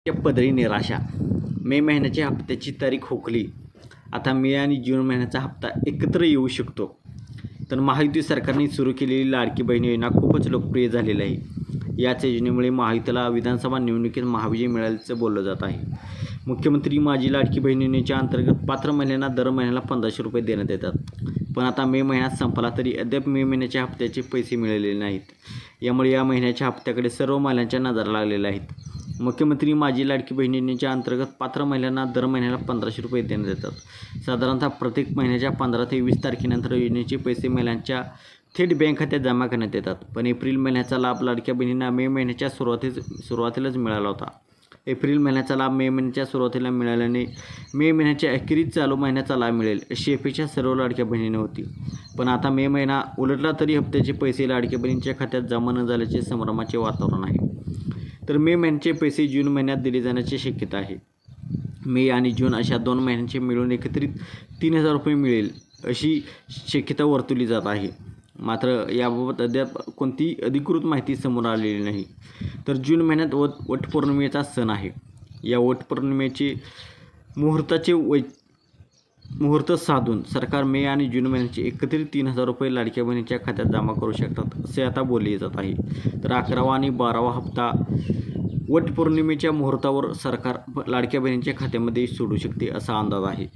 पदरी निराशा. मे महिन्याच्या हप्त्याची तारीख हुकली. आता मे आणि जून महिन्याचा हप्ता एकत्र येऊ शकतो. तर महायुती सरकारने सुरू केलेली लाडकी बहीण योजना खूपच लोकप्रिय झालेली आहे. याच योजनेमुळे महायुतीला विधानसभा निवडणुकीत महाविजय मिळाल्याचं बोललं जात आहे. मुख्यमंत्री माझी लाडकी बहीण योजनेच्या अंतर्गत पात्र महिलांना दर महिन्याला 1500 रुपये देण्यात येतात. पण आता मे महिन्यात संपला तरी अद्याप मे महिन्याच्या हप्त्याचे पैसे मिळालेले नाहीत. यामुळे या महिन्याच्या हप्त्याकडे सर्व महिलांच्या नजर लागलेल्या आहेत. मुख्यमंत्री माझी लाडकी बहीण योजनेच्या अंतर्गत पात्र महिलांना दर महिन्याला 1500 रुपये देण्यात येतात. साधारणतः प्रत्येक महिन्याच्या 15 ते 20 तारखेनंतर योजनेचे पैसे महिलांच्या थेट बँक खात्यात जमा करण्यात येतात. पण एप्रिल महिन्याचा लाभ लाडक्या बहिणींना मे महिन्याच्या सुरुवातीलाच मिळाला होता. एप्रिल महिन्याचा लाभ मे महिन्याच्या सुरुवातीला मिळाल्याने मे महिन्याच्या अखेरीस चालू महिन्याचा लाभ मिळेल अशी अपेक्षा सर्व लाडक्या बहिणींना होती. पण आता मे महिना उलटला तरी हप्त्याचे पैसे लाडक्या बहिणींच्या खात्यात जमा न झाल्याचे संभ्रमाचे वातावरण आहे. तर मे महिन्याचे पैसे जून महिन्यात दिले जाण्याची शक्यता आहे. मे आणि जून अशा 2 महिन्यांचे मिळून एकत्रित 3000 रुपये मिळेल अशी शक्यता वर्तवली जात आहे. मात्र याबाबत अद्याप कोणतीही अधिकृत माहिती समोर आलेली नाही. तर जून महिन्यात वटपौर्णिमेचा सण आहे. या वटपौर्णिमेचे मुहूर्त साधून सरकार मे आणि जून महिन्याचे एकत्रित 3000 रुपये लाडक्या बहिणीच्या खात्यात जमा करू शकतात असे आता बोलले जात आहे. तर 11वा आणि 12वा हप्ता वटपौर्णिमेच्या मुहूर्तावर सरकार लाडक्या बहिणींच्या खात्यामध्ये सोडू शकते असा अंदाज आहे.